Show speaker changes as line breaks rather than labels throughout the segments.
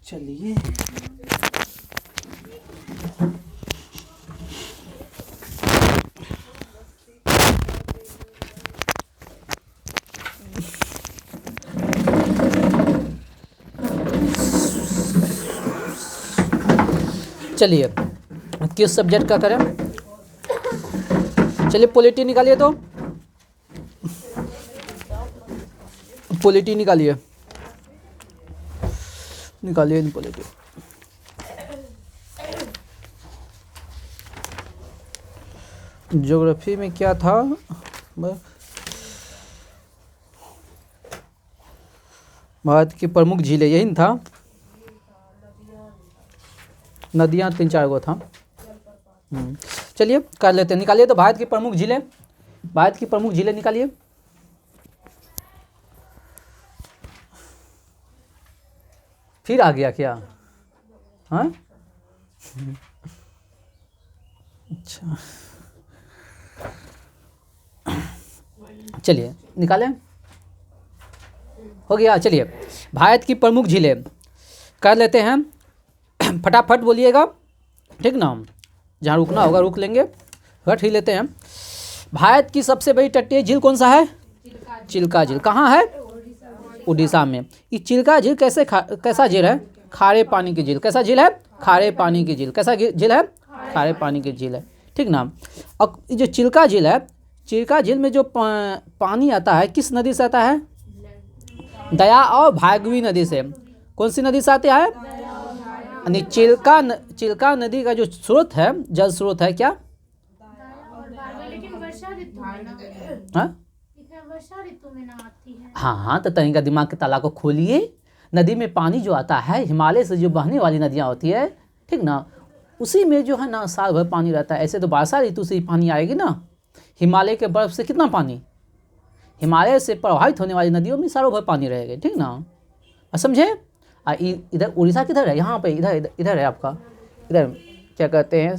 चलिए चलिए किस सब्जेक्ट का करें? चलिए पॉलिटी निकालिए, तो पॉलिटी निकालिए, निकालिए पॉलिटी। ज्योग्राफी में क्या था? भारत की प्रमुख झीलें, यही न था? नदियाँ 3-4 गो था। चलिए कर लेते हैं, निकालिए तो भारत की प्रमुख झीलें, भारत की प्रमुख झीलें निकालिए। फिर आ गया क्या? हाँ अच्छा, चलिए निकालें, हो गया। चलिए भारत की प्रमुख झीलें कर लेते हैं, फटाफट बोलिएगा, ठीक ना? जहाँ रुकना होगा रुक लेंगे, हट ही लेते हैं। भारत की सबसे बड़ी तटीय झील कौन सा है? चिल्का झील। कहाँ है? उड़ीसा में। ये चिल्का झील कैसा झील है? खारे पानी की झील। कैसा झील है? खारे पानी की झील। कैसा झील है? खारे पानी की झील है, ठीक ना? और जो चिल्का झील है, चिल्का झील में जो पानी आता है किस नदी से आता है? दया और भार्गवी नदी से। कौन सी नदी से आता है? यानी चिल्का नदी का जो स्रोत है, जल स्रोत है क्या? हाँ, तो तनिका दिमाग के ताला को खोलिए। नदी में पानी जो आता है हिमालय से, जो बहने वाली नदियाँ होती है, ठीक ना, उसी में जो है ना साल भर पानी रहता है। ऐसे तो वर्षा ऋतु से ही पानी आएगी ना। हिमालय के बर्फ से कितना पानी, हिमालय से प्रभावित होने वाली नदियों में सालों भर पानी रहेगा, ठीक ना? समझे? इधर उड़ीसा किधर है? यहाँ पे इधर है आपका, इधर क्या कहते हैं,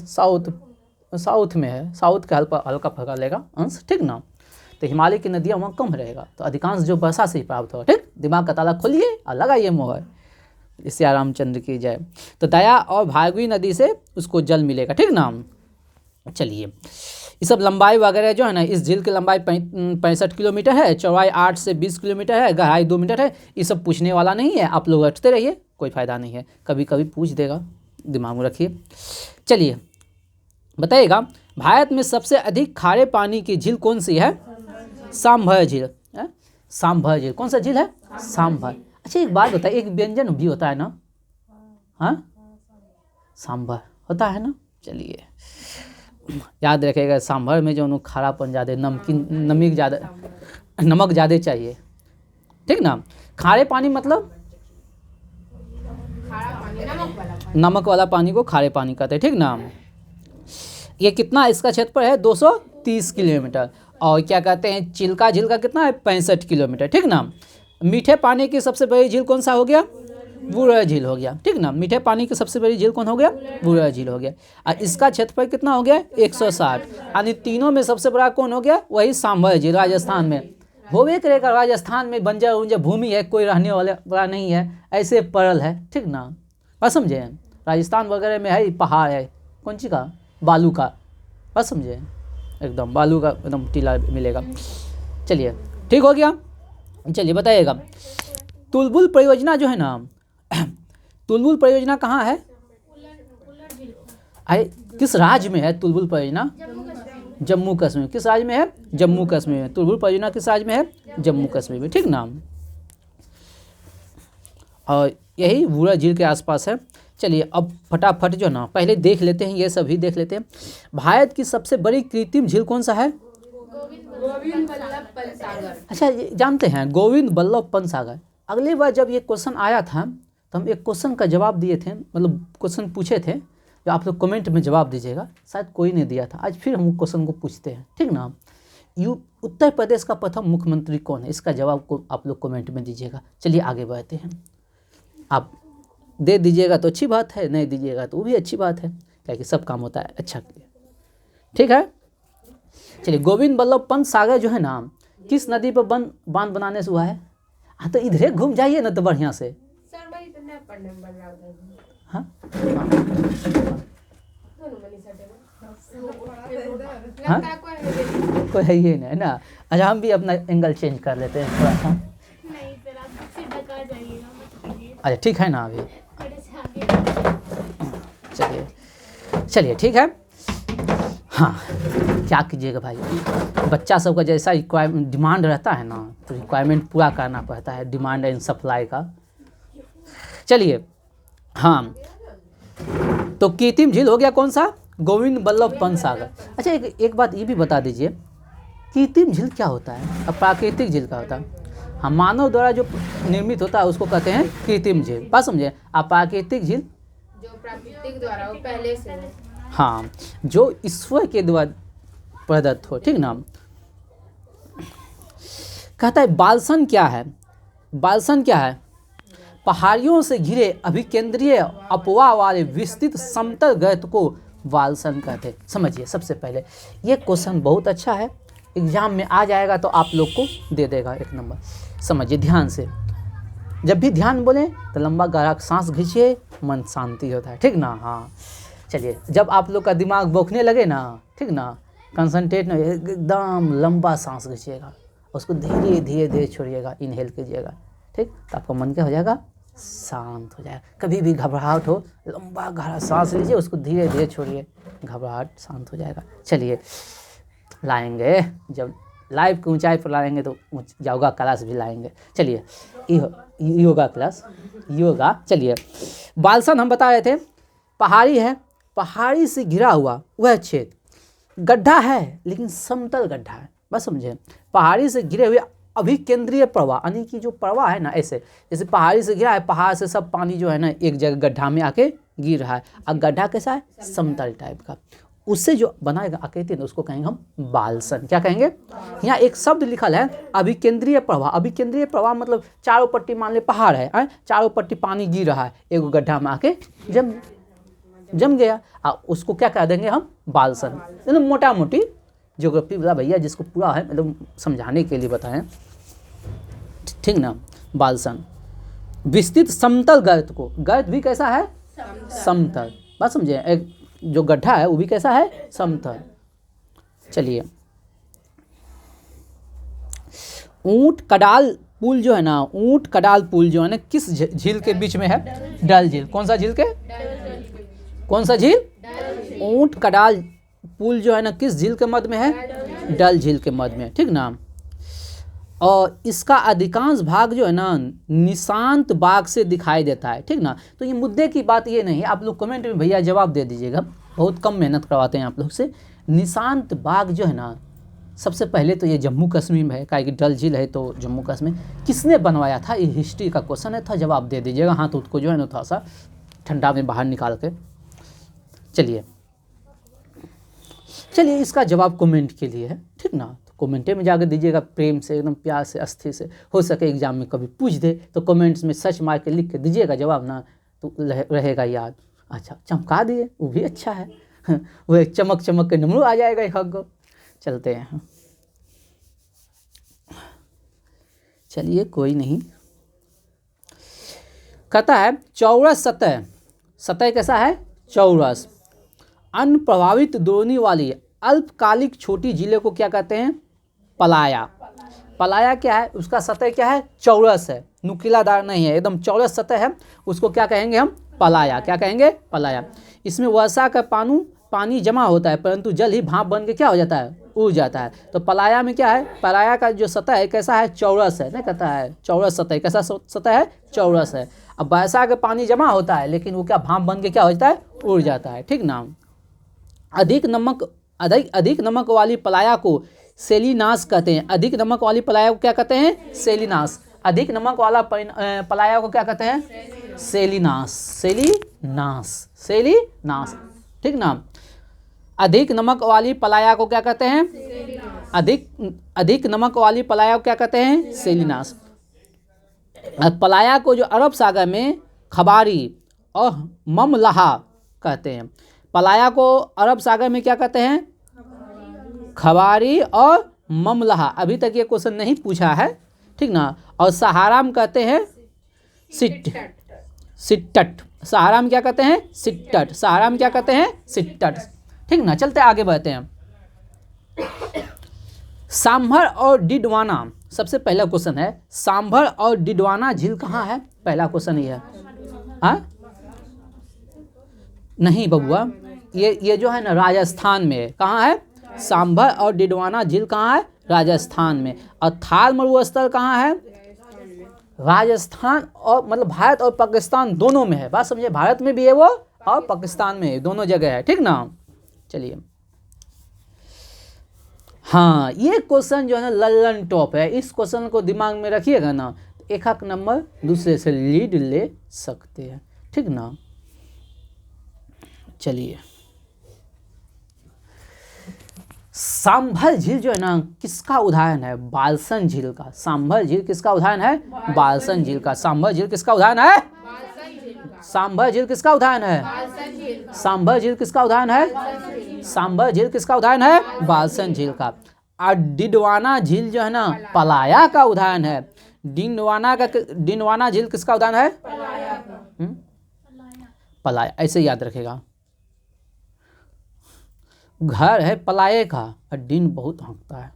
साउथ में है, साउथ का हल्का फल्का लेगा अंश, ठीक ना? तो हिमालय की नदियाँ वहाँ कम रहेगा, तो अधिकांश जो वर्षा से ही प्राप्त होगा, ठीक? दिमाग का ताला खोलिए और लगाइए मोहर। सिया रामचंद्र की जय। तो दया और भार्गवी नदी से उसको जल मिलेगा, ठीक ना? चलिए ये सब लंबाई वगैरह जो है ना, इस झील की लंबाई 65 किलोमीटर है, चौड़ाई 8 से 20 किलोमीटर है, गहराई 2 मीटर है। ये सब पूछने वाला नहीं है, आप लोग रटते रहिए, कोई फ़ायदा नहीं है, कभी कभी पूछ देगा, दिमाग में रखिए। चलिए बताइएगा, भारत में सबसे अधिक खारे पानी की झील कौन सी है? सांभर झील। सांभर झील कौन सा झील है? सांभर। अच्छा एक बात बताइए, एक व्यंजन भी होता है ना? हाँ, सांभर होता है ना? चलिए याद रखिएगा, सांभर में जो खारापन ज़्यादा, नमक ज़्यादा चाहिए, ठीक ना? खारे पानी मतलब नमक वाला पानी को खारे पानी कहते हैं, ठीक ना? ये कितना इसका क्षेत्रफल है? 230 किलोमीटर। और क्या कहते हैं, चिल्का झील का कितना है? 65 किलोमीटर, ठीक ना? मीठे पानी की सबसे बड़ी झील कौन सा हो गया? बुराया झील हो गया, ठीक ना? मीठे पानी की सबसे बड़ी झील कौन हो गया? बुराया झील हो गया। और इसका क्षेत्रफल कितना हो गया? 160। यानी तीनों में सबसे बड़ा कौन हो गया? वही सांभर झील, राजस्थान में होवे करेगा। राजस्थान में बंजर भूमि है, कोई रहने वाला नहीं है, ऐसे पड़ल है, ठीक ना? बस समझे? राजस्थान वगैरह में है पहाड़ है, कौन सी का? बालू का, बस समझे? एकदम बालू का एकदम टीला मिलेगा। चलिए ठीक हो गया। चलिए बताइएगा, तुलबुल परियोजना जो है ना, तुलबुल परियोजना कहाँ है? किस राज्य में है तुलबुल परियोजना? जम्मू कश्मीर। किस राज्य में है? जम्मू कश्मीर में। तुलबुल परियोजना किस राज्य में है? जम्मू कश्मीर में, ठीक ना? और यही बुरा झील के आसपास है। चलिए अब फटाफट जो ना पहले देख लेते हैं, ये सभी देख लेते हैं। भारत की सबसे बड़ी कृत्रिम झील कौन सा है? गोविंद बल्लभ पंत सागर। अच्छा जानते हैं, गोविंद बल्लभ पंत सागर। अगली बार जब ये क्वेश्चन आया था तो हम एक क्वेश्चन का जवाब दिए थे, मतलब क्वेश्चन पूछे थे, जो आप लोग कमेंट में जवाब दीजिएगा, शायद कोई नहीं दिया था। आज फिर हम क्वेश्चन को पूछते हैं, ठीक ना? उत्तर प्रदेश का प्रथम मुख्यमंत्री कौन है? इसका जवाब को आप लोग कमेंट में दीजिएगा। चलिए आगे बढ़ते हैं। आप दे दीजिएगा तो अच्छी बात है, नहीं दीजिएगा तो वो भी अच्छी बात है, क्या कि सब काम होता है अच्छा के लिए, ठीक है? चलिए, गोविंद बल्लभ पंत सागर जो है ना किस नदी पर बांध बनाने से हुआ है? हाँ, तो इधरे घूम जाइए ना तो बढ़िया से। हाँ हाँ, कोई है ये नहीं ना। अच्छा, हम भी अपना एंगल चेंज कर लेते हैं थोड़ा सा। अच्छा ठीक है ना अभी। चलिए चलिए ठीक है। हाँ, क्या कीजिएगा भाई, बच्चा सबका जैसा डिमांड रहता है ना तो रिक्वायरमेंट पूरा करना पड़ता है, डिमांड एंड सप्लाई का। चलिए हाँ, तो कृत्रिम झील हो गया कौन सा? गोविंद बल्लभ पंत सागर। अच्छा, एक बात ये भी बता दीजिए, कृत्रिम झील क्या होता है और प्राकृतिक झील क्या होता है? हाँ, मानव द्वारा जो निर्मित होता है उसको कहते हैं कृत्रिम झील, बात समझे। आप प्राकृतिक झील
जो प्राकृतिक द्वारा वो पहले से है।
हाँ, जो ईश्वर के द्वारा प्रदत्त हो, ठीक ना। कहता है बालसन क्या है? बालसन क्या है? पहाड़ियों से घिरे अभिकेंद्रीय अपवाह वाले विस्तृत समतल गर्त को बालसन कहते हैं। समझिए, सबसे पहले ये क्वेश्चन बहुत अच्छा है, एग्जाम में आ जाएगा तो आप लोग को दे देगा 1 नंबर। समझिए ध्यान से, जब भी ध्यान बोले तो लंबा गहरा सांस खींचिए, मन शांति होता है, ठीक ना। हाँ चलिए, जब आप लोग का दिमाग बौखने लगे ना, ठीक ना, कंसंट्रेट ना, एकदम लंबा सांस खींचिएगा, उसको धीरे धीरे धीरे छोड़िएगा, इनहेल कीजिएगा, ठीक। तो आपका मन क्या हो जाएगा? शांत हो जाएगा। कभी भी घबराहट हो, लंबा गहरा सांस लीजिए, उसको धीरे धीरे छोड़िए, घबराहट शांत हो जाएगा। चलिए, लाएंगे जब लाइव की ऊंचाई पर लाएंगे तो योगा क्लास भी लाएंगे। चलिए, योगा क्लास, योगा। चलिए, बालसन हम बता रहे थे, पहाड़ी है, पहाड़ी से घिरा हुआ वह क्षेत्र, गड्ढा है लेकिन समतल गड्ढा है, बस समझे। पहाड़ी से घिरे हुए अभिकेंद्रीय प्रवाह, यानी कि जो प्रवाह है ना, ऐसे जैसे पहाड़ी से घिरा है, पहाड़ से सब पानी जो है ना एक जगह गड्ढा में आके गिर रहा है। अब गड्ढा कैसा है? समतल टाइप का, उससे जो बनाएगा आकृति है उसको कहेंगे हम बालसन। क्या कहेंगे? यहाँ एक शब्द लिखल है अभिकेंद्रीय प्रवाह। अभिकेंद्रीय प्रवाह मतलब चारों पट्टी, मान ले पहाड़ है, चारों पट्टी पानी गिर रहा है, एक गड्ढा में आके जम गया, उसको क्या कह देंगे हम? बालसन। मतलब मोटा मोटी ज्योग्राफी वाला भैया जिसको पूरा है, मतलब समझाने के लिए बताएं, ठीक ना। बालसन विस्तृत समतल गर्त को, गर्त भी कैसा है? समतल, बात समझे। एक जो गड्ढा है वो भी कैसा है? समतल। चलिए, ऊंट कडाल पुल जो है ना, ऊंट कडाल पुल जो है ना किस झील के बीच में है? डल झील। कौन सा झील के? कौन सा झील? ऊंट कडाल पुल जो है ना किस झील के मध्य में है? डल झील के मध्य में, ठीक ना। और इसका अधिकांश भाग जो है ना निशांत बाग से दिखाई देता है, ठीक ना। तो ये मुद्दे की बात ये नहीं है, आप लोग कमेंट में भैया जवाब दे दीजिएगा, बहुत कम मेहनत करवाते हैं आप लोग से। निशांत बाग जो है ना, सबसे पहले तो ये जम्मू कश्मीर में है, काहे कि डल झील है तो जम्मू कश्मीर। किसने बनवाया था? ये हिस्ट्री का क्वेश्चन है, था जवाब दे दीजिएगा। हाँ, तो उसको जो है ना थोड़ा सा ठंडा में बाहर निकाल के। चलिए चलिए, इसका जवाब कमेंट के लिए है, ठीक ना। तो कमेंटे में जाकर दीजिएगा, प्रेम से, एकदम प्यार से, अस्थिर से। हो सके एग्जाम में कभी पूछ दे तो कमेंट्स में सच मार के लिख के दीजिएगा जवाब ना, तो रहेगा याद। अच्छा, चमका दिए, वो भी अच्छा है। वो एक चमक चमक के नंबर आ जाएगा एक हक को। चलते हैं, चलिए कोई नहीं। कहता है चौरस सतह, सतह कैसा है? चौरस। अनप्रभावित द्रोणी वाली अल्पकालिक छोटी झीलों को क्या कहते हैं? पलाया। पलाया क्या है? उसका सतह क्या है? चौरस है, नुकीलादार नहीं है, एकदम चौरस सतह है, उसको क्या कहेंगे हम? पलाया। क्या कहेंगे? पलाया। इसमें वर्षा का पानी जमा होता है, परंतु जल ही भाप बन के क्या हो जाता है? उड़ जाता है। तो पलाया में क्या है? पलाया का जो सतह है कैसा है? चौरस है, नहीं कहता है चौरस सतह। कैसा सतह है? चौरस है। अब वर्षा का पानी जमा होता है लेकिन वो क्या भाप बन के क्या हो जाता है? उड़ जाता है, ठीक ना। अधिक नमक वाली पलाया को सेलिनास कहते हैं। अधिक नमक वाली पलाया को क्या कहते हैं? सेलिनास। अधिक नमक वाला पलाया को क्या कहते हैं? सेलिनास। सेलिनास, ठीक ना। अधिक नमक वाली पलाया को क्या कहते हैं? अधिक नमक वाली पलाया को क्या कहते हैं? सेलिनास। पलाया को जो अरब सागर में खबारी और ममलहा कहते हैं। पलाया को अरब सागर में क्या कहते हैं? खबारी और ममलहा, अभी तक ये क्वेश्चन नहीं पूछा है, ठीक ना। और सहारा में कहते हैं सिट्टट, सहारा में क्या कहते हैं सिट्टट, सहारा में क्या कहते हैं सिट्टट, ठीक ना। चलते आगे बढ़ते हैं। सांभर और डिडवाना, सबसे पहला क्वेश्चन है सांभर और डिडवाना झील कहाँ है, पहला क्वेश्चन ये है। हाँ नहीं बबुआ, ये जो है ना राजस्थान में है। कहाँ है, सांभर और डिडवाना झील कहाँ है, राजस्थान में। और थार मरुस्थल कहाँ है, राजस्थान और मतलब भारत और पाकिस्तान दोनों में है, बात समझे, भारत में भी है वो और पाकिस्तान में है, दोनों जगह है, ठीक ना। चलिए हाँ, ये क्वेश्चन जो है ना लल्लन टॉप है, इस क्वेश्चन को दिमाग में रखिएगा ना, एक एक नंबर दूसरे से लीड ले सकते हैं, ठीक ना। चलिए सांभर झील जो है ना किसका उदाहरण है, बालसन झील का। सांभर झील किसका उदाहरण है, बालसन झील का। सांभर झील किसका उदाहरण है, सांभर झील किसका उदाहरण है, सांभर झील किसका उदाहरण है, सांभर झील किसका उदाहरण है, बालसन झील का। और डिडवाना झील जो है ना पलाया का उदाहरण है। डिडवाना झील किसका उदाहरण है, पलाया, ऐसे याद रखेगा। घर है पलाये का और दिन बहुत हंकता है,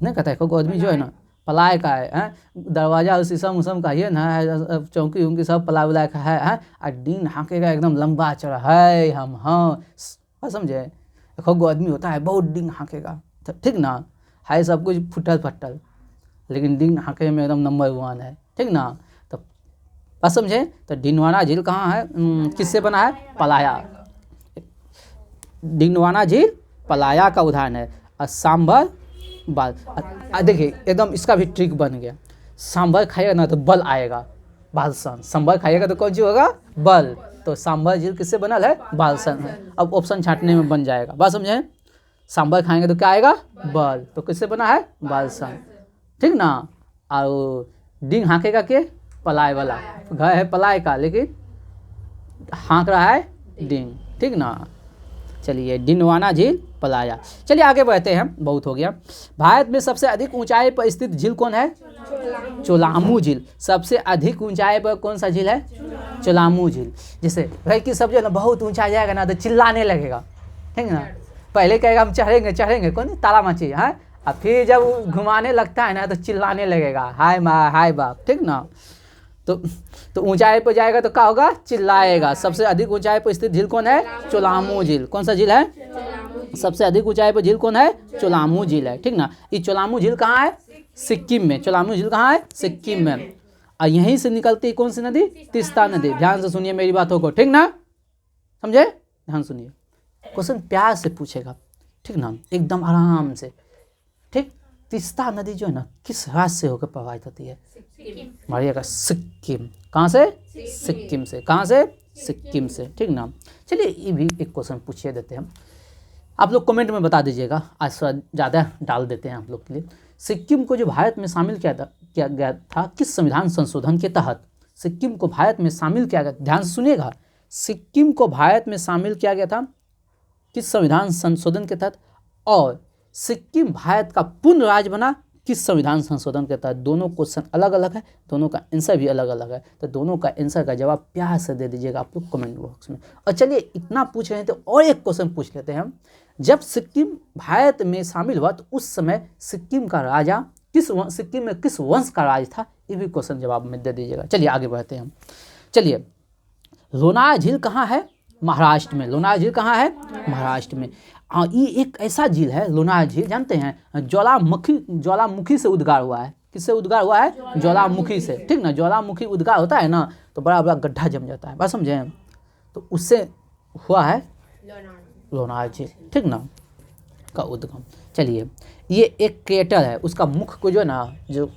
नहीं कहता है कोई आदमी जो है ना पलाये का है, दरवाजा और शीशम उसम का ये ना है, चौकी उनकी सब पला उला का है, और दिन हाँकेगा एकदम लंबा चौड़ा है, हम हाँ समझे। एक आदमी होता है बहुत दिन हाँकेगा, ठीक ना, है सब कुछ फुटल फटल, लेकिन दिन हाँके में एकदम नंबर 1 है, ठीक ना। तो बस समझे। तो डिडवाना झील कहाँ है, किससे बना है, पलाया। डिडवाना झील पलाया का उदाहरण है। और सांभर बाल, देखिए एकदम इसका भी ट्रिक बन गया। सांभर खाएगा ना तो बल आएगा, बालसन। सांभर खाएगा तो कौन चीज होगा, बल। तो सांभर झील किससे बनल है, बालसन है। अब ऑप्शन छांटने में बन जाएगा, बात समझे। सांभर खाएंगे तो क्या आएगा, बल। तो किससे बना है, बालसन, ठीक ना। और डिंग हाँकेगा के, पलाय वाला। घर है पलाय का लेकिन हाँक रहा है डिंग, ठीक ना। चलिए डिडवाना झील पलाया। चलिए आगे बढ़ते हैं, बहुत हो गया। भारत में सबसे अधिक ऊंचाई पर स्थित झील कौन है, चोलामू झील। सबसे अधिक ऊंचाई पर कौन सा झील है, चोलामू झील। जैसे भाई की सब जो है ना बहुत ऊंचा जाएगा ना तो चिल्लाने लगेगा, ठीक है ना। पहले कहेगा हम चढ़ेंगे चढ़ेंगे, कौन ताला माची है, और फिर जब घुमाने लगता है ना तो चिल्लाने लगेगा, हाय माँ हाय बाप, ठीक ना। तो ऊंचाई पर जाएगा तो क्या होगा, चिल्लाएगा। सबसे अधिक ऊंचाई पर स्थित झील कौन है, चोलामू झील। कौन सा झील है, सबसे अधिक ऊंचाई पर झील कौन है, चोलामू झील है, ठीक ना। ये चोलामू झील कहाँ है, सिक्किम में। चोलामू झील कहाँ है, सिक्किम में। और यहीं से निकलती है कौन सी नदी, तीस्ता नदी। ध्यान से सुनिए मेरी बातों को, ठीक ना, समझे, ध्यान सुनिए। क्वेश्चन प्यार से पूछेगा, ठीक ना, एकदम आराम से, ठीक। तीस्ता नदी जो है ना किस राज्य से होकर प्रवाहित होती है, मारिएगा सिक्किम। कहाँ से, सिक्किम से। कहाँ से, सिक्किम से, ठीक ना। चलिए ये भी एक क्वेश्चन पूछिए देते हैं, आप लोग कमेंट में बता दीजिएगा, आज थोड़ा ज़्यादा डाल देते हैं आप लोग के लिए। सिक्किम को जो भारत में शामिल किया गया था किस संविधान संशोधन के तहत, सिक्किम को भारत में शामिल किया गया, ध्यान से सुनिएगा, सिक्किम को भारत में शामिल किया गया था किस संविधान संशोधन के तहत, और सिक्किम भारत का पूर्ण राज्य बना किस संविधान संशोधन के तहत। दोनों क्वेश्चन अलग अलग है, दोनों का आंसर भी अलग अलग है, तो दोनों का आंसर का जवाब प्यार से दे दीजिएगा आप लोग कमेंट बॉक्स में। और चलिए इतना पूछ रहे हैं तो और एक क्वेश्चन पूछ लेते हैं हम। जब सिक्किम भारत में शामिल हुआ तो उस समय सिक्किम का राजा सिक्किम में किस वंश का राज था, ये भी क्वेश्चन जवाब में दे दीजिएगा। चलिए आगे बढ़ते हैं हम। चलिए लोनार झील कहाँ है, महाराष्ट्र में। लोनार झील कहाँ है, महाराष्ट्र में। ये एक ऐसा झील है, लोनार झील जानते हैं, ज्वालामुखी से उद्गार हुआ है। किससे उद्गार हुआ है, ज्वालामुखी से, ठीक ना। ज्वालामुखी उद्गार होता है ना तो बड़ा बड़ा गड्ढा जम जाता है, बात समझे, तो उससे हुआ है लोनार झील, ठीक ना, का उद्गम। चलिए ये एक क्रेटर है, उसका मुख को जो है ना, जो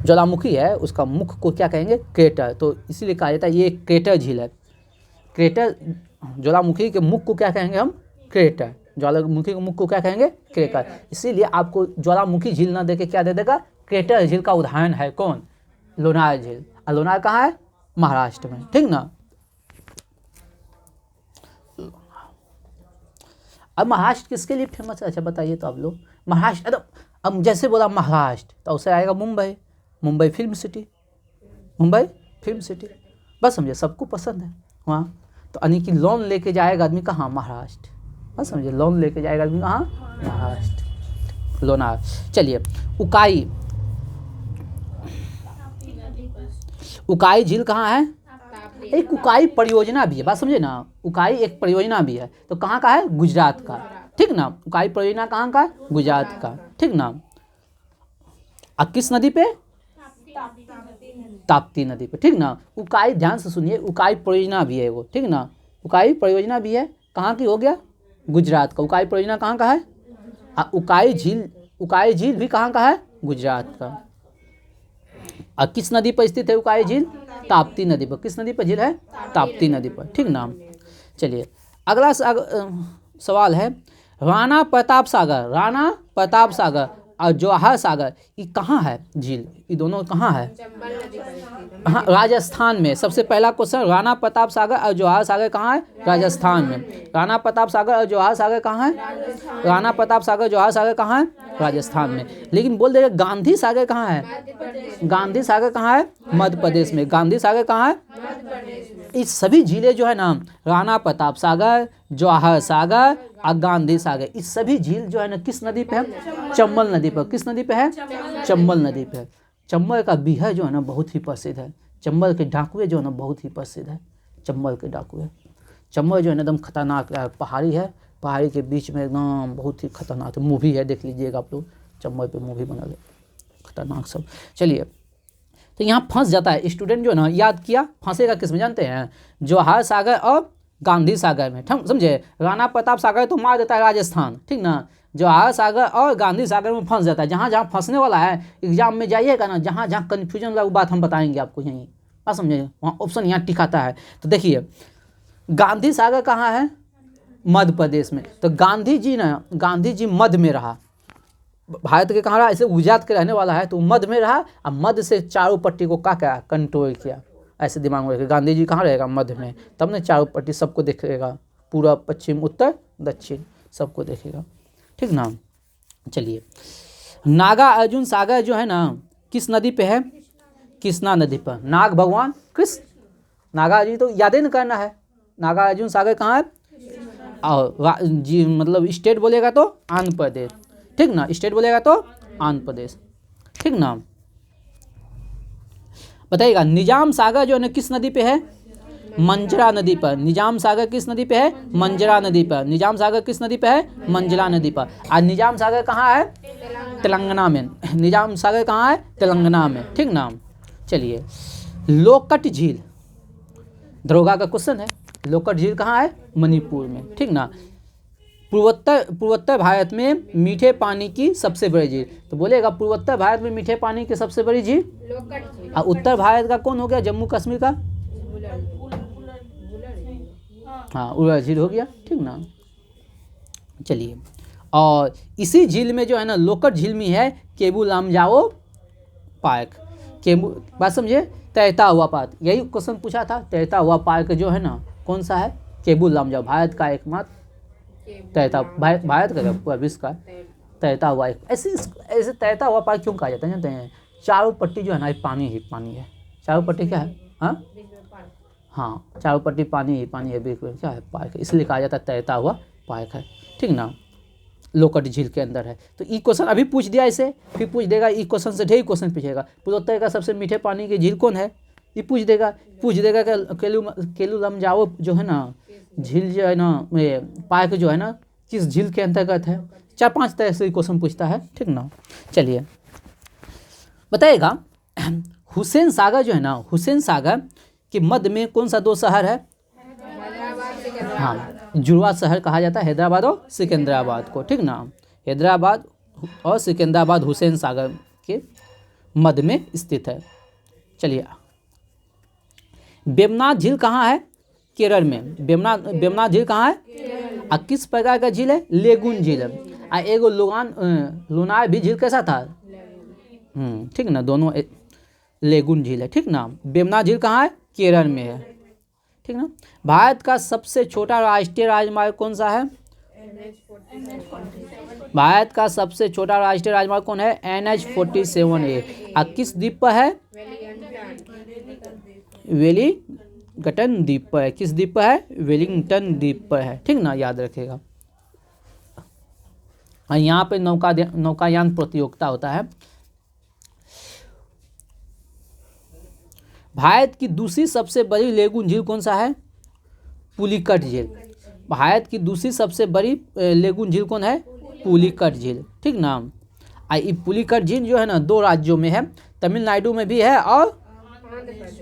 ज्वालामुखी है उसका मुख को क्या कहेंगे, क्रेटर, तो इसीलिए कहा जाता है ये एक क्रेटर झील है। क्रेटर, ज्वालामुखी के मुख को क्या कहेंगे हम, क्रेटर। ज्वालामुखी के मुख को क्या कहेंगे, क्रेटर। इसीलिए आपको ज्वालामुखी झील ना देके क्या दे देगा, क्रेटर झील का उदाहरण है कौन, लोनार झील। और लोनार कहाँ है, महाराष्ट्र में, ठीक ना। अब महाराष्ट्र किसके लिए फेमस है? अच्छा बताइए तो आप लोग। महाराष्ट्र, अब जैसे बोला महाराष्ट्र तो उसे आएगा Mumbai, Mumbai film city, Mumbai film city, बस समझे, सबको पसंद है वहाँ। तो यानी कि लोन लेके जाएगा आदमी कहाँ? महाराष्ट्र, बस समझे, लोन लेके जाएगा आदमी कहाँ? महाराष्ट्र, लोनार। चलिए, उकाई, उकाई झील कहाँ है? एक उकाई परियोजना भी है, बात समझे ना, उकाई एक परियोजना भी है। तो कहाँ का है? गुजरात का, ठीक ना। उकाई परियोजना कहाँ का? गुजरात का, ठीक ना। अब किस नदी पे? ताप्ती नदी पे, ठीक ना। उकाई, ध्यान से सुनिए, उकाई परियोजना भी है वो, ठीक ना। उकाई परियोजना भी है, कहाँ की हो गया? गुजरात का। उकाई परियोजना कहाँ का है? उकाई झील, उकाई झील भी कहाँ का है? गुजरात का। और किस नदी पर स्थित है उकाई झील? ताप्ती नदी पर। किस नदी पर झील है? ताप्ती नदी पर, ठीक ना। चलिए, अगला सवाल है, राणा प्रताप सागर, राणा प्रताप सागर और जवाहर सागर, ये कहाँ है झील? ये दोनों कहाँ है?
चंबल नदी पर स्थित है।
हाँ, राजस्थान में। सबसे पहला क्वेश्चन, राणा प्रताप सागर और जवाहर सागर कहाँ है? राजस्थान में। राणा प्रताप सागर और जवाहर सागर कहाँ है? राणा प्रताप सागर जवाहर सागर कहाँ है? राजस्थान में। लेकिन बोल देगा गांधी सागर कहाँ है? गांधी सागर कहाँ है? मध्य प्रदेश में। गांधी सागर कहाँ है?
मध्य प्रदेश में।
ये सभी झीलें जो है ना, राणा प्रताप सागर, जवाहर सागर और गांधी सागर, इस सभी झील जो है ना किस नदी पे है? चंबल नदी पर। किस नदी पे है? चंबल नदी पे है। चंबल का बिहार जो है ना बहुत ही प्रसिद्ध है। चंबल के डाकुए जो है ना बहुत ही प्रसिद्ध है। चंबल के डाकुए, चंबल जो है ना एकदम खतरनाक पहाड़ी है, पहाड़ी के बीच में एकदम बहुत ही खतरनाक मूवी है, देख लीजिएगा आप लोग, चंबल पे मूवी बना ले, खतरनाक सब। चलिए, तो यहाँ फंस जाता है स्टूडेंट जो है ना, याद किया, फंसेगा किस में जानते हैं? जवाहर सागर और गांधी सागर में, ठीक समझे। राणा प्रताप सागर तो मार देता है राजस्थान, ठीक ना। जवाहर सागर और गांधी सागर में फंस जाता है। जहाँ जहाँ फंसने वाला है एग्जाम में जाइएगा ना, जहाँ जहाँ कन्फ्यूजन वाला वो बात हम बताएंगे आपको, यहीं बात समझे, वहाँ ऑप्शन यहाँ टिकाता है। तो देखिए, गांधी सागर कहाँ है? मध्य प्रदेश में। तो गांधी जी ना, गांधी जी मध्य में रहा, भारत के कहाँ रहा? ऐसे गुजरात के रहने वाला है तो मध्य में रहा, और मध्य से चारों पट्टी को क्या क्या कंट्रोल किया, ऐसे दिमाग में रखेगा। गांधी जी कहाँ रहेगा? मध्य में, तब ना चारों पट्टी सबको देखेगा, पूरा पश्चिम उत्तर दक्षिण सबको देखेगा, ठीक ना। चलिए, नागा अर्जुन सागर जो है ना किस नदी पे है? कृष्णा नदी पर। नाग भगवान कृष्ण, नागा अर्जुन तो याद न करना है। नागा अर्जुन सागर कहाँ है? और जी मतलब स्टेट बोलेगा तो आंध्र प्रदेश, ठीक ना। स्टेट बोलेगा तो आंध्र प्रदेश, ठीक ना। बताइएगा, निजाम सागर जो है ना किस नदी पे है? मंजरा नदी पर। निजाम सागर किस नदी पे है? मंजरा नदी पर। निजाम सागर किस नदी पे है? मंजरा नदी पर। और निजाम सागर कहाँ है? तेलंगाना में। निजाम सागर कहाँ है? तेलंगाना में, ठीक ना। चलिए, लोकट झील, दरोगा का क्वेश्चन है। लोकट झील कहाँ है? मणिपुर में, ठीक ना। पूर्वोत्तर भारत में मीठे पानी की सबसे बड़ी झील, तो बोलेगा पूर्वोत्तर भारत में मीठे पानी की सबसे बड़ी झील।
लोकट झील।
और उत्तर भारत का कौन हो गया? जम्मू कश्मीर का, हाँ उलर झील हो गया, ठीक ना। चलिए, और इसी झील में जो है ना, लोकट झील में है केबू लामजाओ पार्क। केबू, बात समझे, तैरता हुआ पार्क, यही क्वेश्चन पूछा था। तैरता हुआ पार्क जो है ना कौन सा है? केबू लामजाओ, भारत का एकमात्र तैरता, भारत का पूरा विश्व का तैरता हुआ एक ऐसे तैरता हुआ पार्क क्यों कहा जाता है जानते हैं? चारों पट्टी जो है ना पानी ही पानी है। चारों पट्टी क्या है? हाँ, चारों पट्टी पानी ही पानी है, बीच में क्या है? पार्क है, इसलिए कहा जाता है तैरता हुआ पार्क है, ठीक ना। लोकट झील के अंदर है। तो ये क्वेश्चन अभी पूछ दिया इसे, फिर पूछ देगा, ये क्वेश्चन से ढेर क्वेश्चन पूछेगा। पूर्वोत्तर का सबसे मीठे पानी की झील कौन है? ये पूछ देगा कि केलू लामजाओ जो है ना झील जो है ना, पार्क जो है ना किस झील के अंतर्गत है? 4-5 तरह से क्वेश्चन पूछता है, ठीक ना। चलिए, बताइएगा, हुसैन सागर जो है ना, हुसैन सागर के मध्य में कौन सा 2 शहर है? हाँ, जुड़वा शहर कहा जाता है हैदराबाद और सिकंदराबाद को, ठीक ना। हैदराबाद और सिकंदराबाद हुसैन सागर के मध्य में स्थित है। चलिए, वेमनाथ झील कहाँ है? केरल में। वेमनाथ झील कहाँ है? और किस प्रकार का झील है? लेगून झील है। और एगो लुनार भी झील कैसा था? ठीक ना, दोनों लेगून झील है, ठीक ना। वेमनाथ झील कहाँ है? केरल में है, ठीक ना। भारत का सबसे छोटा राष्ट्रीय राजमार्ग कौन सा है? भारत का सबसे छोटा राष्ट्रीय राजमार्ग कौन है? NH-47A। किस द्वीप पर है? वेलिंगटन द्वीप पर है। किस द्वीप पर है? वेलिंगटन द्वीप पर है। ठीक ना, याद रखेगा। और यहाँ पे नौकायान प्रतियोगिता होता है। भारत की दूसरी सबसे बड़ी लेगून झील कौन सा है? पुलिकट झील। भारत की दूसरी सबसे बड़ी लेगून झील कौन है? पुलिकट झील। ठीक ना। ये पुलिकट झील जो है ना 2 राज्यों में है, तमिलनाडु में भी है और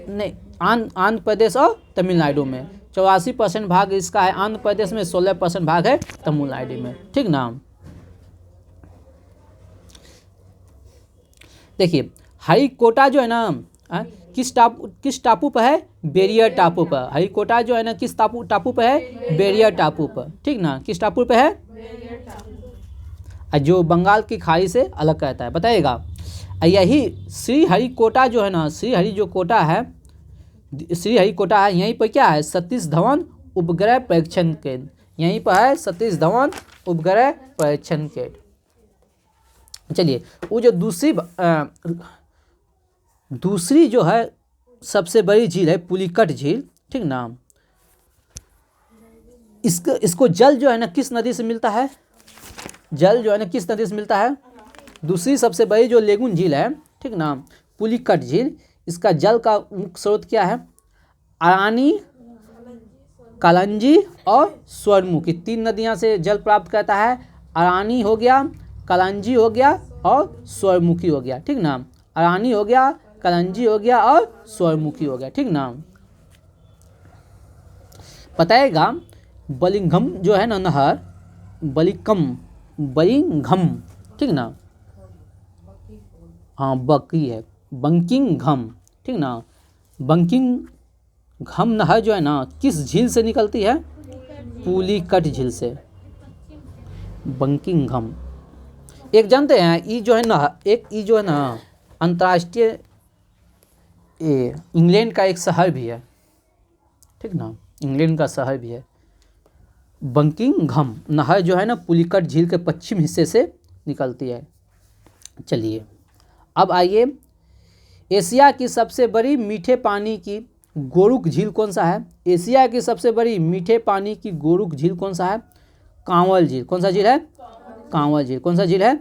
नहीं, आंध्र प्रदेश और तमिलनाडु में। 84% भाग इसका है आंध्र प्रदेश में, 16% भाग है तमिलनाडु में। ठीक ना। देखिए हरिकोटा जो है ना किस टापू पर है? बेरियर टापू पर। हरिकोटा जो है ना किस टापू पर है? बेरियर टापू पर। ठीक ना, किस टापू पर है? जो बंगाल की खाड़ी से अलग रहता है, बताइएगा। यही श्रीहरिकोटा जो है ना, श्रीहरिकोटा है, यहीं पर क्या है? सतीश धवन उपग्रह परीक्षण केंद्र। यहीं पर है सतीश धवन उपग्रह परीक्षण केंद्र। चलिए, वो जो दूसरी जो है सबसे बड़ी झील है पुलिकट झील। ठीक ना। इसको जल जो है ना किस नदी से मिलता है? जल जो है ना किस नदी से मिलता है? दूसरी सबसे बड़ी जो लेगून झील है, ठीक ना, पुलिकट झील, इसका जल का मुख्य स्रोत क्या है? अरानी, कालंजी और स्वर्णमुखी। 3 नदियां से जल प्राप्त करता है। अरानी हो गया, कालंजी हो गया और स्वर्णमुखी हो गया। ठीक ना। अरानी हो गया, कालंजी हो गया और स्वर्णमुखी हो गया। ठीक ना। बताएगा बलिंघम जो है ना नहर, बलिंघम, ठीक ना, हाँ बकी है, बंकिंघम। ठीक ना। बंकिंघम नहर जो है ना किस झील से निकलती है? पुलिकट झील से। बंकिंघम। एक जानते हैं ये जो है ना अंतर्राष्ट्रीय इंग्लैंड का एक शहर भी है। ठीक ना, इंग्लैंड का शहर भी है। बंकिंघम नहर जो है ना पुलिकट झील के पश्चिम हिस्से से निकलती है। चलिए अब आइए, एशिया की सबसे बड़ी मीठे पानी की गोरुक झील कौन सा है? एशिया की सबसे बड़ी मीठे पानी की गोरुक झील कौन सा है? कांवल झील। कौन सा झील है? कांवल झील। कौन सा झील है?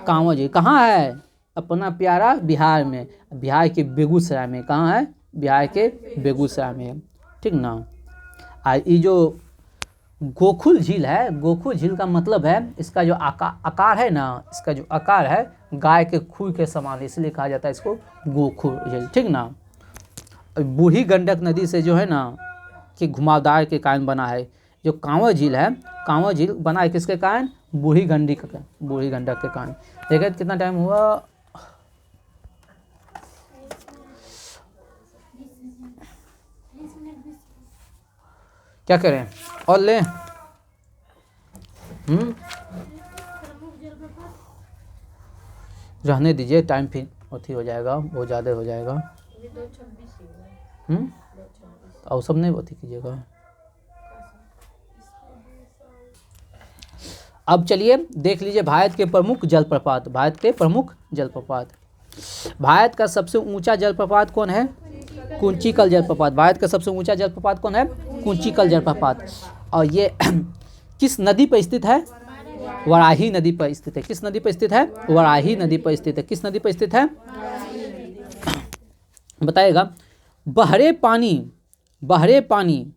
कांवल झील। कहाँ है? अपना प्यारा बिहार में, बिहार के बेगूसराय में। कहाँ है? बिहार के बेगूसराय में। ठीक ना। ये जो गोकुल झील है, गोकुल झील का मतलब है इसका जो आकार है ना, इसका जो आकार है गाय के खुर के समान, इसलिए कहा जाता है इसको गोकुल झील। ठीक ना। बूढ़ी गंडक नदी से जो है ना कि घुमावदार के कारण बना है। जो कांवर झील है, कांवर झील बना है किसके कारण? बूढ़ी गंडक के कारण। देखिए कितना टाइम हुआ? क्या करें और लें? रहने दीजिए, टाइम फिर अथी हो जाएगा, बहुत ज़्यादा हो जाएगा। और सब नहीं अथी कीजिएगा। अब चलिए देख लीजिए भारत के प्रमुख जलप्रपात। भारत के प्रमुख जलप्रपात। भारत का सबसे ऊंचा जलप्रपात कौन है? कुंचिकल जलप्रपात। भारत का सबसे ऊंचा जलप्रपात कौन है? कुंचिकल जलप्रपात। और ये किस नदी पर स्थित है? वराही नदी पर स्थित है। किस नदी पर स्थित है? वराही नदी पर स्थित है। किस नदी पर स्थित है? बताइएगा। बहरे पानी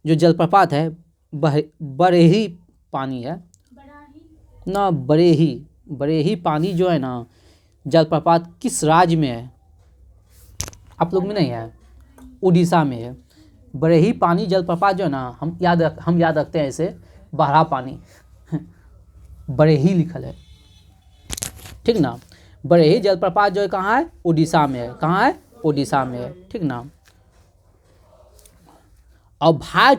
जो जलप्रपात है, बरेही पानी है ना, बरेही पानी जो है ना जलप्रपात किस राज्य में है? आप लोग में नहीं है, उड़ीसा में है। बरेही पानी जलप्रपात जो है ना, हम याद रखते हैं इसे बहरा पानी, बरेही लिखल है। ठीक ना। बरेही जलप्रपात जो है कहाँ है? उड़ीसा में है। कहाँ है? उड़ीसा में है। ठीक ना। और भार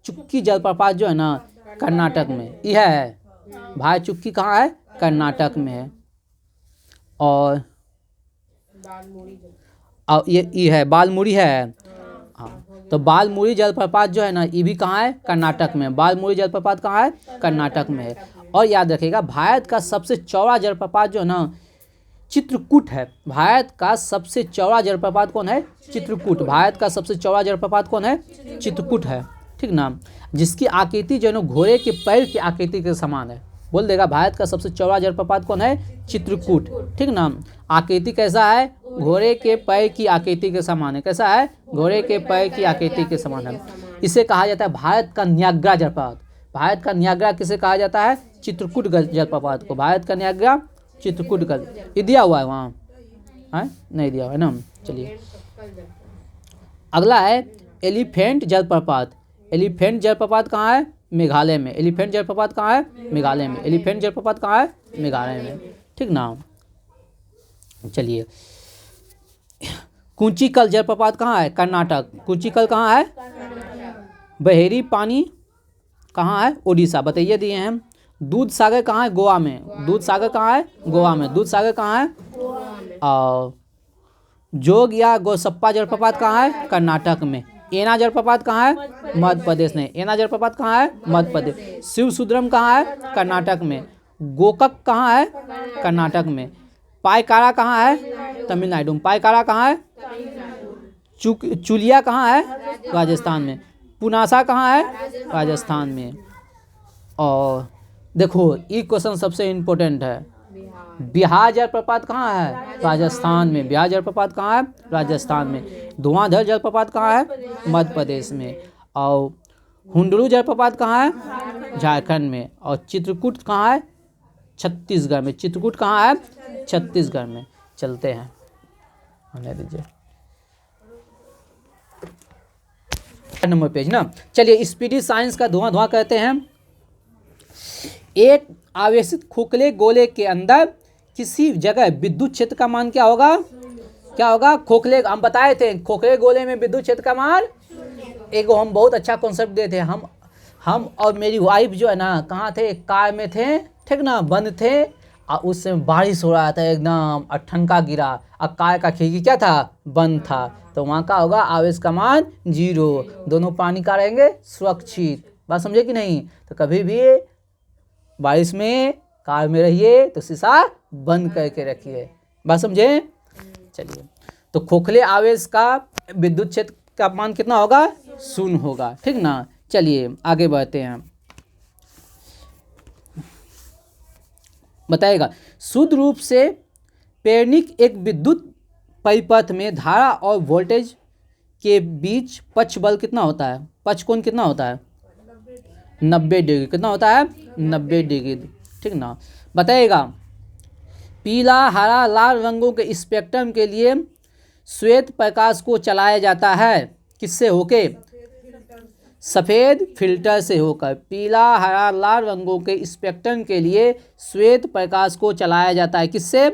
चुक्की जलप्रपात जो है ना कर्नाटक में, यह है। भार चुक्की कहाँ है? कर्नाटक में है। और ये है बालमुड़ी है। हाँ, तो बालमुरी जलप्रपात जो है ना, ये भी कहाँ है? कर्नाटक में। बालमुरी जलप्रपात कहाँ है? कर्नाटक में है। और याद रखिएगा, भारत का सबसे चौड़ा जलप्रपात जो है ना, चित्रकूट है। भारत का सबसे चौड़ा जलप्रपात कौन है? चित्रकूट। भारत का सबसे चौड़ा जलप्रपात कौन है? चित्रकूट है, ठीक ना। जिसकी आकृति जो है ना, घोड़े के पैर की आकृति के समान है। बोल देगा, भारत का सबसे चौड़ा जलप्रपात कौन है? चित्रकूट, ठीक ना। आकृति कैसा है? घोड़े के पैर की आकृति के समान है। कैसा है? घोड़े के पैर की आकृति के समान है। इसे कहा जाता है भारत का न्याग्रा जलप्रपात। भारत का न्याग्रा किसे कहा जाता है? चित्रकूट जलप्रपात को। भारत का न्याग्रा चित्रकूट का। ये दिया हुआ है वहाँ? है नहीं दिया हुआ है ना। चलिए अगला है एलिफेंट जलप्रपात। एलिफेंट जलप्रपात कहाँ है? मेघालय में। एलिफेंट जलप्रपात कहाँ है? मेघालय में। एलिफेंट जलप्रपात कहाँ है? मेघालय में, ठीक ना। चलिए कुंचिकल जलप्रपात कहाँ है? कर्नाटक। कुंचिकल कहाँ है? बहेरी पानी कहाँ है? उड़ीसा। बताइए दिए हैं। दूध सागर कहाँ है? गोवा में। दूध सागर कहाँ है? गोवा में। दूध सागर कहाँ है? और जोग या गोसप्पा जलप्रपात कहाँ है? कर्नाटक में। एना जलप्रपात कहाँ है? मध्य प्रदेश में। एना जलप्रपात कहाँ है? मध्य प्रदेश। शिवसुद्रम कहाँ है? कर्नाटक में। गोकक कहाँ है? कर्नाटक में। पायकारा कहाँ है? तमिलनाडु में। पायकारा कहाँ है? चुलिया कहाँ है? राजस्थान में। पुनासा कहाँ है? राजस्थान में। और देखो ये क्वेश्चन सबसे इम्पोर्टेंट है। बिहार जलप्रपात कहाँ है? राजस्थान में। बिहार जलप्रपात कहाँ है? राजस्थान में। धुआंधर जलप्रपात कहाँ है? मध्य प्रदेश में। और हुंडरू जलप्रपात कहाँ है? झारखंड में। और चित्रकूट कहाँ है? छत्तीसगढ़ में। चित्रकूट कहाँ है? छत्तीसगढ़ में। चलते हैं, आने दीजिए नंबर पेज ना। चलिए स्पीडी साइंस का धुआं धुआं कहते हैं। एक आवेशित खोखले गोले के अंदर किसी जगह विद्युत क्षेत्र का मान क्या होगा? क्या होगा? खोखले, हम बताए थे खोखले गोले में विद्युत क्षेत्र का मान। एक हम बहुत अच्छा कॉन्सेप्ट दिए थे। हम और मेरी वाइफ जो है ना, कहाँ थे? कार में थे, ठीक ना, बंद थे। और उस समय बारिश हो रहा था एकदम, और ठनका गिरा, और कार का खिड़की क्या था? बंद था। तो वहाँ का होगा आवेश का मान 0। दोनों पानी का रहेंगे सुरक्षित। बात समझे कि नहीं? तो कभी भी बारिश में कार में रहिए तो शीशा बंद करके रखिए। बात समझे? चलिए, तो खोखले आवेश का विद्युत क्षेत्र का मान कितना होगा? 0 होगा, ठीक ना। चलिए आगे बढ़ते हैं। बताएगा शुद्ध रूप से प्रेरणिक एक विद्युत परिपथ में धारा और वोल्टेज के बीच पक्ष बल कितना होता है? पक्ष कोण कितना होता है? 90 डिग्री। कितना होता है? 90 डिग्री, ठीक ना। बताइएगा पीला, हरा, लाल रंगों के स्पेक्ट्रम के लिए श्वेत प्रकाश को चलाया जाता है किससे होके? सफ़ेद फिल्टर से होकर। पीला, हरा, लाल रंगों के स्पेक्ट्रम के लिए श्वेत प्रकाश को चलाया जाता है किससे?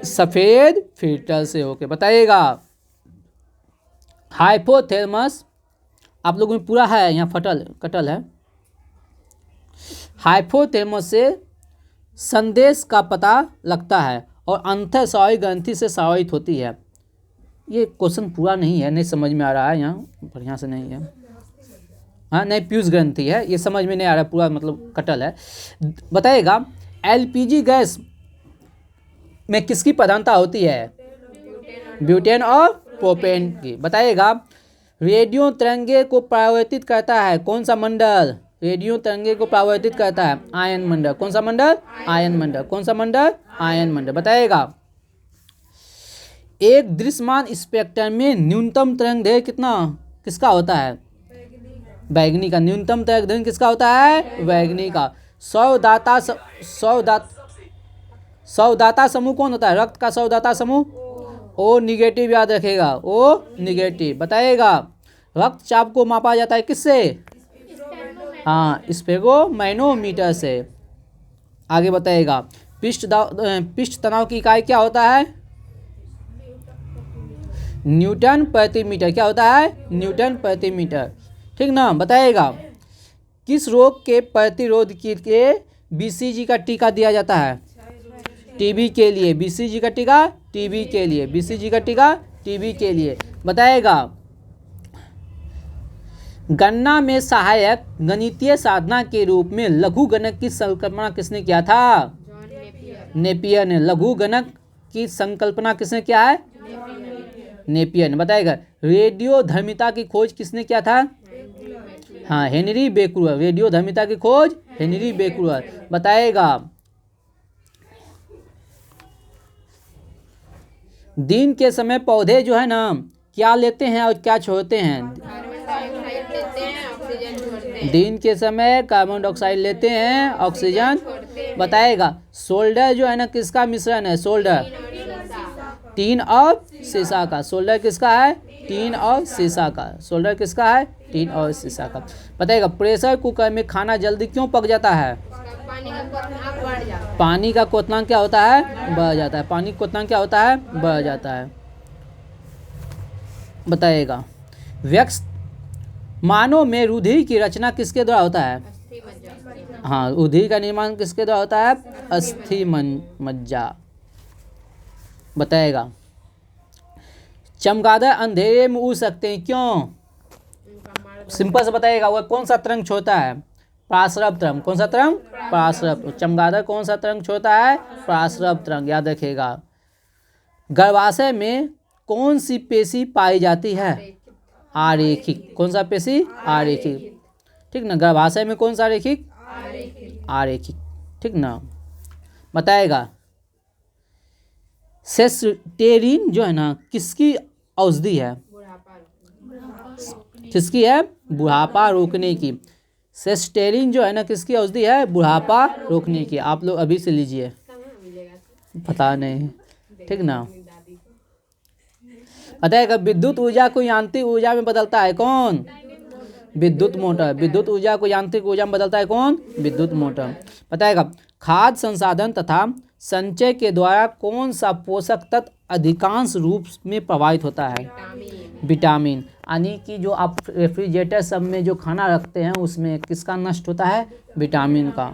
सफ़ेद फिल्टर से होके। बताइएगा हाइपोथैलेमस, आप लोगों में पूरा है, यहाँ कटल है। हाइपोथैलेमस से संदेश का पता लगता है और अंतः स्रावी ग्रंथि से स्रावित होती है। ये क्वेश्चन पूरा नहीं है, नहीं समझ में आ रहा है, यहाँ बढ़िया से नहीं है। हाँ नहीं, पीयूष ग्रंथि है, ये समझ में नहीं आ रहा पूरा, मतलब कटल है। बताइएगा एलपीजी गैस में किसकी प्रधानता होती है? ब्यूटेन और प्रोपेन की। बताइएगा रेडियो तरंगे को परावर्तित करता है कौन सा मंडल? रेडियो तरंगे को परावर्तित करता है आयन मंडल। कौन सा मंडल? आयन मंडल। कौन सा मंडल? आयन मंडल। बताइएगा एक दृश्यमान स्पेक्ट्रम में न्यूनतम तरंग दैर्घ्य कितना किसका होता है? बैगनी का। न्यूनतम तरंग दैर्घ्य किसका होता है? बैगनी का। सौदाता समूह कौन होता है? रक्त का सौदाता समूह ओ निगेटिव, याद रखेगा, ओ निगेटिव। बताइएगा रक्तचाप को मापा जाता है किससे? हाँ, स्फेगोमैनोमीटर से। आगे बताइएगा पृष्ठ तनाव की इकाई क्या होता है? न्यूटन प्रति मीटर। क्या होता है? न्यूटन प्रति मीटर, ठीक ना। बताइएगा किस रोग के प्रतिरोध के लिए बीसीजी का टीका दिया जाता है? टीबी के लिए। बीसीजी का टीका टीबी के लिए। बीसीजी का टीका टीबी के लिए। बताइएगा गणना में सहायक गणितीय साधना के रूप में लघु गणक की संकल्पना किसने किया था?
John Napier.
नेपियर ने। लघु गणक की संकल्पना किसने किया है? नेपियर ने। बताएगा रेडियो धर्मिता की खोज किसने किया था? हाँ, हेनरी बेक्रुअर। रेडियो धर्मिता की खोज हेनरी बेक्रुअर। बताएगा दिन के समय पौधे जो है ना क्या लेते हैं और क्या छोड़ते हैं?
कार्बन डाइऑक्साइड लेते हैं, ऑक्सीजन छोड़ते हैं।
दिन के समय कार्बन डाइऑक्साइड लेते हैं, ऑक्सीजन
छोड़ते हैं।
बताएगा सोल्डर जो है ना किसका मिश्रण है? सोल्डर टीन और शीशा का। सोल्डर किसका है? टीन और शीशा का। सोल्डर किसका है? टीन और शीशा का। बताएगा प्रेशर कुकर में खाना जल्दी क्यों पक जाता है?
उसका पानी का क्वथनांक बढ़ जाता है।
पानी का क्वथनांक क्या होता है? बढ़ जाता है। पानी का क्वथनांक क्या होता है? बढ़ जाता है। बताएगा व्यक्त मानव में रुधिर की रचना किसके द्वारा होता है?
अस्थि मज्जा।
हाँ, रुधिर का निर्माण किसके द्वारा होता है? अस्थि मज्जा। बताएगा चमगादड़ अंधेरे में उड़ सकते हैं क्यों?
उनका मार्ग
सिंपल से बताएगा वह कौन सा तरंग छोड़ता है? पराश्रव तरंग। कौन सा तरंग? पराश्रव। चमगादड़ कौन सा तरंग छोड़ता है? पराश्रव तरंग। याद रखिएगा। गर्भाशय में कौन सी पेशी पाई जाती है? आरेखिक। कौन सा पेशी? आरेखिक। ठीक ना। गर्भाशय में कौन सा रेखिक? आरेखिक। ठीक ना। बताएगा सेस्टेरिन जो है ना किसकी औषधि है?
बुढ़ापा।
किसकी है? बुढ़ापा रोकने की। सेस्टेरिन जो है ना किसकी औषधि है? बुढ़ापा रोकने की। आप लोग अभी से लीजिए,
कहाँ मिलेगा?
पता नहीं। ठीक ना।
दादी को।
बताएगा विद्युत ऊर्जा को यांत्रिक ऊर्जा में बदलता है कौन? विद्युत मोटर। विद्युत ऊर्जा को यांत्रिक ऊर्जा में बदलता है कौन? विद्युत मोटर। बताएगा खाद्य संसाधन तथा संचय के द्वारा कौन सा पोषक तत्व अधिकांश रूप में प्रभावित होता है? विटामिन। यानी कि जो आप रेफ्रिजरेटर सब में जो खाना रखते हैं उसमें किसका नष्ट होता है? विटामिन का।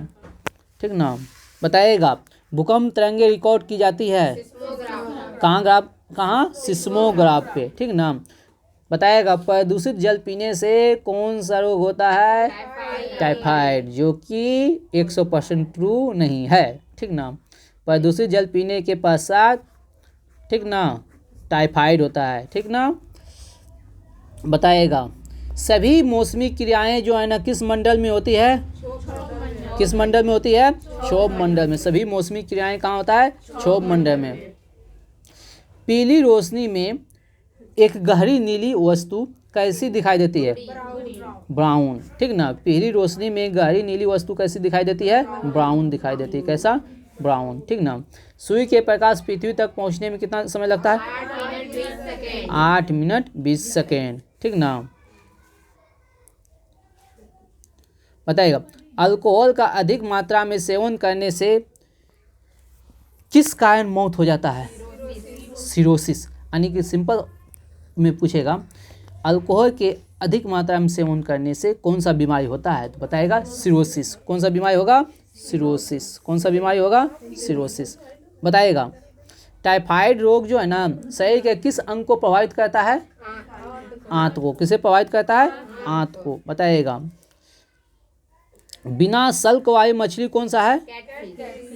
ठीक ना। बताएगा भूकंप तरंगे रिकॉर्ड की जाती है कहाँ? सिस्मोग्राफ पे। ठीक ना। बताएगा प्रदूषित जल पीने से कौन सा रोग होता है? टाइफाइड, जो कि 100% ट्रू नहीं है। ठीक ना। प्रदूषित जल पीने के पश्चात ठीक ना टाइफाइड होता है। ठीक ना। बताएगा सभी मौसमी क्रियाएं जो है ना किस मंडल में होती है? किस मंडल में होती है? क्षोभ मंडल में। सभी मौसमी क्रियाएं कहाँ होता है? क्षोभ मंडल में। पीली रोशनी में एक गहरी नीली वस्तु कैसी दिखाई देती है? ब्राउन। ठीक ना। पीली रोशनी में गहरी नीली वस्तु कैसी दिखाई देती है? ब्राउन दिखाई देती है। कैसा? ब्राउन। ठीक ना। सूर्य के प्रकाश पृथ्वी तक पहुंचने में कितना समय लगता है? 8 मिनट 20 सेकेंड। ठीक ना। बताइएगा अल्कोहल का अधिक मात्रा में सेवन करने से किस कारण मौत हो जाता है? सिरोसिस। यानी कि सिंपल में पूछेगा अल्कोहल के अधिक मात्रा में सेवन करने से कौन सा बीमारी होता है? तो बताएगा सिरोसिस। कौन सा बीमारी होगा? सिरोसिस। कौन सा बीमारी होगा? सिरोसिस। बताएगा टाइफाइड रोग जो है ना शरीर के किस अंग को प्रभावित करता है? आंत को। किसे प्रभावित करता है? आंत को। बताइएगा बिना सल्क वाली मछली कौन सा है?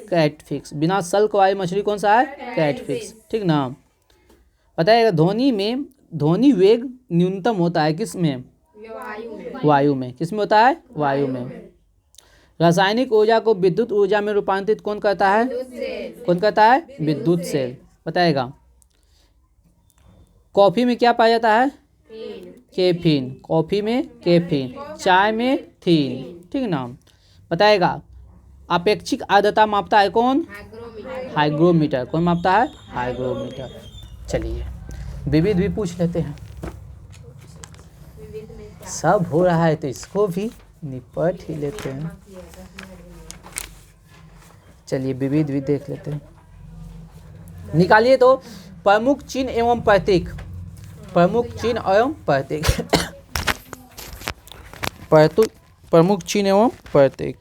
कैटफिश। बिना सल्क वाली मछली कौन सा है? कैटफिश। ठीक ना। बताइएगा ध्वनि वेग न्यूनतम होता है किस में? वायु में। किस में होता है? वायु में। रासायनिक ऊर्जा को विद्युत ऊर्जा में रूपांतरित कौन करता है? कौन करता है? विद्युत सेल। बताएगा कॉफी में क्या पाया जाता है? कैफीन। कॉफी में कैफीन, चाय में थीन। ठीक ना। बताएगा अपेक्षिक आर्द्रता मापता है कौन? हाइग्रोमीटर। कौन मापता है? हाइग्रोमीटर। चलिए विविध भी पूछ लेते हैं। सब हो रहा है तो इसको भी निपट ही लेते हैं। चलिए विविध भी देख लेते हैं। निकालिए तो प्रमुख चिन्ह एवं प्रतीक। प्रमुख चिन्ह एवं प्रतीक। प्रमुख चिन्ह एवं प्रतीक।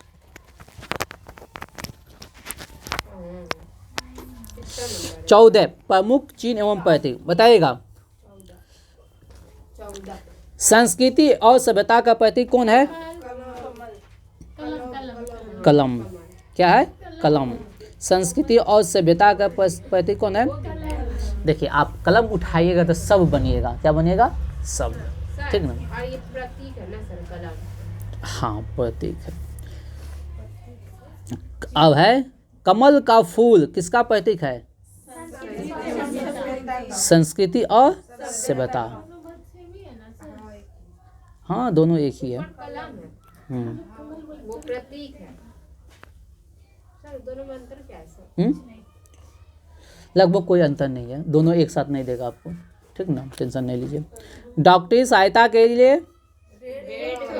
चौदह प्रमुख चिन्ह एवं प्रतीक। बताइएगा संस्कृति और सभ्यता का प्रतीक कौन है? कलम। क्या है? कलम। संस्कृति और सभ्यता का प्रतीक कौन है? देखिए, आप कलम उठाइएगा तो सब बनिएगा। क्या बनिएगा? सब।
सर,
ठीक ना?
और ये प्रतीक है ना सर, कलम।
हाँ, प्रतीक है। अब है कमल का फूल किसका प्रतीक है? संस्कृति और सभ्यता। हाँ, दोनों एक ही है।
कलम है, वो प्रतीक है सर। दोनों में अंतर क्या है सर?
लगभग कोई अंतर नहीं है, दोनों एक साथ नहीं देगा आपको। ठीक ना, टेंशन नहीं लीजिए। डॉक्टरी सहायता के लिए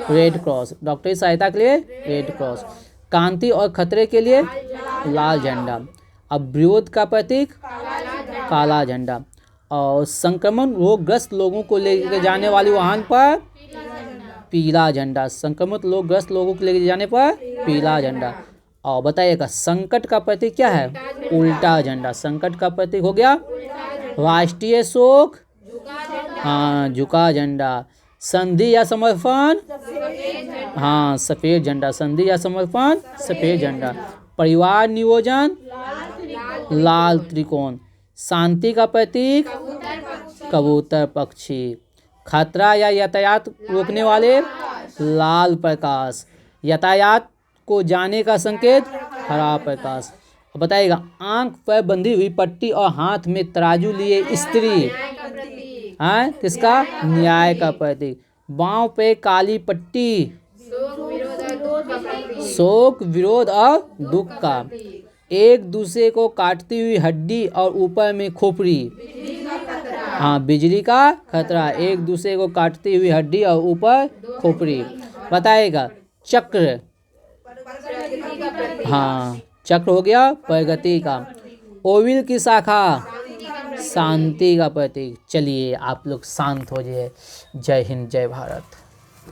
रेड क्रॉस। डॉक्टरी सहायता के लिए रेड क्रॉस। क्रांति और खतरे के लिए लाल झंडा। अब विरोध का प्रतीक काला झंडा। और संक्रमण रोगग्रस्त लोगों को लेकर जाने वाले वाहन पर पीला झंडा। संक्रमित रोगग्रस्त लोगों को लेकर जाने पर पीला झंडा। और बताइएगा संकट का प्रतीक क्या है? उल्टा झंडा। संकट का प्रतीक हो गया राष्ट्रीय शोक। हाँ, झुका झंडा। संधि या समर्पण? हाँ, सफेद झंडा। संधि या समर्पण? सफेद झंडा। परिवार नियोजन? लाल त्रिकोण। शांति का प्रतीक? कबूतर पक्षी। खतरा या यातायात रोकने वाले? लाल प्रकाश। यातायात को जाने का संकेत? हरा प्रकाश। बताइएगा आंख पर बंधी हुई पट्टी और हाथ में तराजू लिए स्त्री? हाँ, किसका? न्याय का प्रतीक। बाँव पे काली पट्टी? शोक, विरोध और दुख का। एक दूसरे को काटती हुई हड्डी और ऊपर में खोपड़ी? हाँ, बिजली का खतरा। एक दूसरे को काटती हुई हड्डी और ऊपर खोपड़ी। बताइएगा चक्र? हाँ, चक्र हो गया प्रगति का। ओविल की शाखा? शांति का प्रतीक। चलिए, आप लोग शांत हो जाइए। जय हिंद, जय भारत।